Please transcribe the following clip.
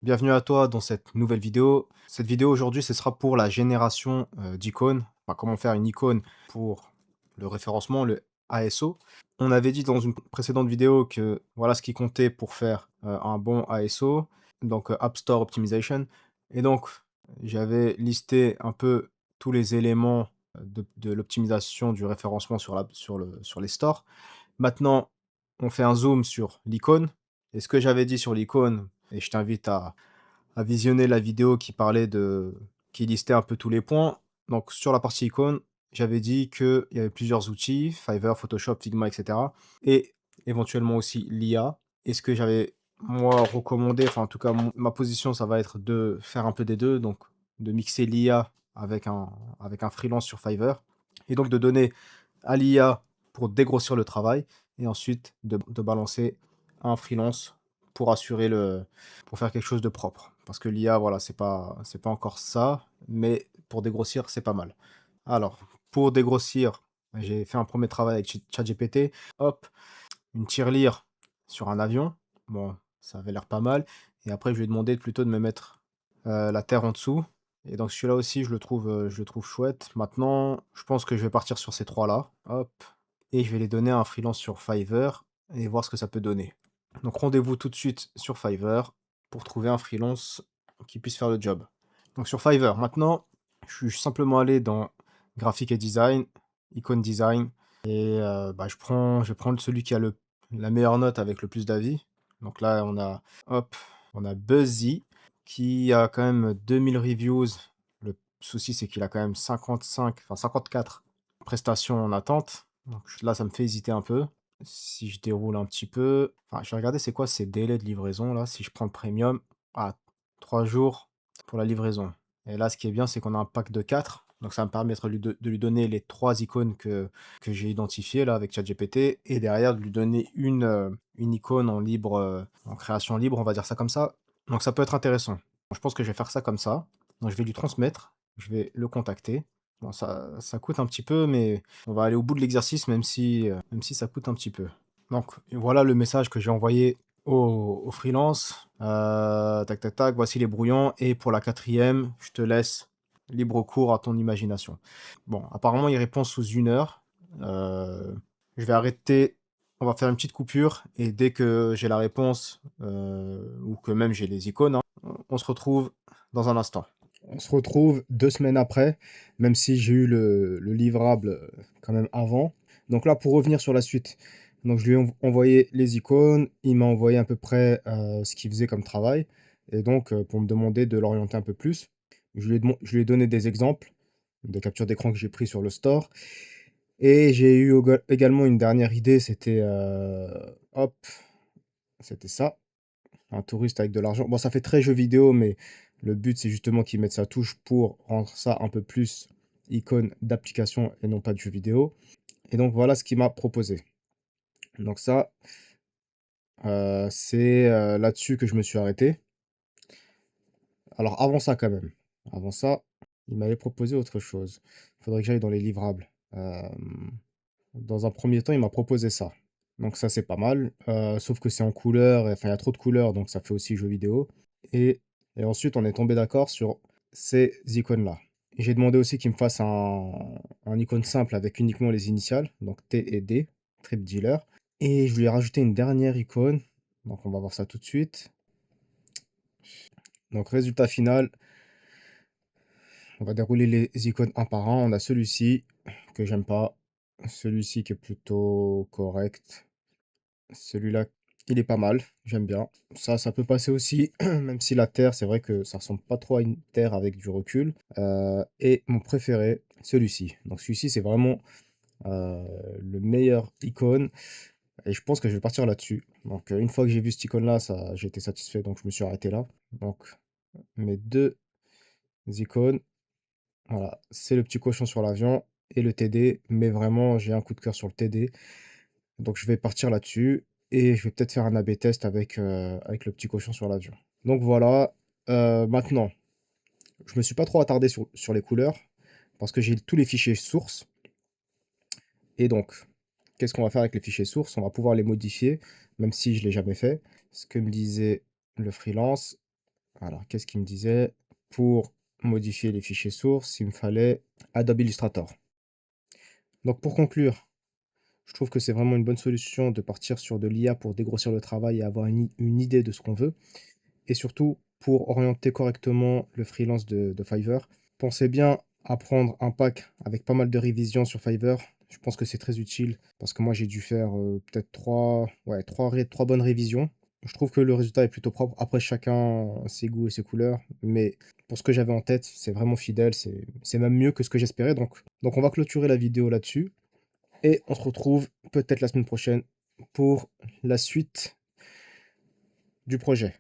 Bienvenue à toi dans cette nouvelle vidéo. Cette vidéo aujourd'hui, ce sera pour la génération d'icônes. Enfin, comment faire une icône pour le référencement, le ASO. On avait dit dans une précédente vidéo que voilà ce qui comptait pour faire un bon ASO, donc App Store Optimization. Et donc, j'avais listé un peu tous les éléments de l'optimisation du référencement sur les stores. Maintenant, on fait un zoom sur l'icône. Et ce que j'avais dit sur l'icône, et je t'invite à visionner la vidéo qui listait un peu tous les points. Donc sur la partie icône, j'avais dit qu'il y avait plusieurs outils, Fiverr, Photoshop, Figma, etc. Et éventuellement aussi l'IA. Et ce que j'avais moi recommandé, enfin en tout cas ma position, ça va être de faire un peu des deux, donc de mixer l'IA avec un freelance sur Fiverr. Et donc de donner à l'IA pour dégrossir le travail et ensuite de balancer un freelance pour assurer pour faire quelque chose de propre. Parce que l'IA, voilà, c'est pas encore ça, mais pour dégrossir, c'est pas mal. Alors, pour dégrossir, j'ai fait un premier travail avec ChatGPT. Hop, une tirelire sur un avion. Bon, ça avait l'air pas mal. Et après, je lui ai demandé plutôt de me mettre la terre en dessous. Et donc celui-là aussi, je le trouve chouette. Maintenant, je pense que je vais partir sur ces trois-là. Hop. Et je vais les donner à un freelance sur Fiverr et voir ce que ça peut donner. Donc rendez-vous tout de suite sur Fiverr pour trouver un freelance qui puisse faire le job. Donc sur Fiverr, maintenant, je suis simplement allé dans graphique et design, icône design, et je vais prendre celui qui a la meilleure note avec le plus d'avis. Donc là, hop, on a Buzzy qui a quand même 2000 reviews. Le souci, c'est qu'il a quand même 54 prestations en attente. Donc là, ça me fait hésiter un peu. Si je déroule un petit peu, enfin, je vais regarder c'est quoi ces délais de livraison là. Si je prends le premium, ah, 3 jours pour la livraison. Et là, ce qui est bien, c'est qu'on a un pack de 4. Donc ça va me permettre de lui donner les 3 icônes que j'ai identifiées là avec ChatGPT et derrière de lui donner une icône en libre, en création libre, on va dire ça comme ça. Donc ça peut être intéressant. Je pense que je vais faire ça comme ça. Donc je vais lui transmettre, je vais le contacter. Bon, ça coûte un petit peu, mais on va aller au bout de l'exercice, même si ça coûte un petit peu. Donc voilà le message que j'ai envoyé au freelance. Tac, tac, tac, voici les brouillons. Et pour la quatrième, je te laisse libre cours à ton imagination. Bon, apparemment, il répond sous 1 heure. Je vais arrêter. On va faire une petite coupure. Et dès que j'ai la réponse, ou que même j'ai les icônes, hein, on se retrouve dans un instant. On se retrouve 2 semaines après, même si j'ai eu le livrable quand même avant. Donc là, pour revenir sur la suite, donc je lui ai envoyé les icônes, il m'a envoyé à peu près ce qu'il faisait comme travail, et donc pour me demander de l'orienter un peu plus, je lui ai donné des exemples de capture d'écran que j'ai pris sur le store, et j'ai eu également une dernière idée, hop, c'était ça. Un touriste avec de l'argent. Bon, ça fait très jeu vidéo, mais le but, c'est justement qu'ils mettent sa touche pour rendre ça un peu plus icône d'application et non pas de jeu vidéo. Et donc, voilà ce qu'il m'a proposé. Donc ça, c'est là-dessus que je me suis arrêté. Alors, avant ça, quand même. Avant ça, il m'avait proposé autre chose. Il faudrait que j'aille dans les livrables. Dans un premier temps, il m'a proposé ça. Donc ça, c'est pas mal. Sauf que c'est en couleur, enfin, il y a trop de couleurs, donc ça fait aussi jeu vidéo. Et, et ensuite, on est tombé d'accord sur ces icônes-là. Et j'ai demandé aussi qu'il me fasse un icône simple avec uniquement les initiales, donc T et D, Trip Dealer. Et je lui ai rajouté une dernière icône. Donc on va voir ça tout de suite. Donc résultat final, on va dérouler les icônes un par un. On a celui-ci que j'aime pas, celui-ci qui est plutôt correct. Celui-là, il est pas mal, j'aime bien. Ça peut passer aussi, même si la terre, c'est vrai que ça ressemble pas trop à une terre avec du recul. Et mon préféré, celui-ci. Donc celui-ci, c'est vraiment euh, le meilleur icône. Et je pense que je vais partir là-dessus. Donc une fois que j'ai vu cette icône-là, j'ai été satisfait, donc je me suis arrêté là. Donc mes deux icônes, voilà, c'est le petit cochon sur l'avion et le TD. Mais vraiment, j'ai un coup de cœur sur le TD. Donc je vais partir là-dessus et je vais peut-être faire un A/B test avec le petit cochon sur l'avion. Donc voilà, maintenant, je me suis pas trop attardé sur les couleurs parce que j'ai tous les fichiers sources. Et donc, qu'est-ce qu'on va faire avec les fichiers sources? On va pouvoir les modifier, même si je ne l'ai jamais fait. Ce que me disait le freelance. Alors, qu'est-ce qu'il me disait? Pour modifier les fichiers sources, il me fallait Adobe Illustrator. Donc pour conclure, je trouve que c'est vraiment une bonne solution de partir sur de l'IA pour dégrossir le travail et avoir une idée de ce qu'on veut. Et surtout, pour orienter correctement le freelance de Fiverr, pensez bien à prendre un pack avec pas mal de révisions sur Fiverr. Je pense que c'est très utile parce que moi j'ai dû faire peut-être trois bonnes révisions. Je trouve que le résultat est plutôt propre. Après, chacun ses goûts et ses couleurs, mais pour ce que j'avais en tête, c'est vraiment fidèle. C'est même mieux que ce que j'espérais. Donc, on va clôturer la vidéo là-dessus et on se retrouve peut-être la semaine prochaine pour la suite du projet.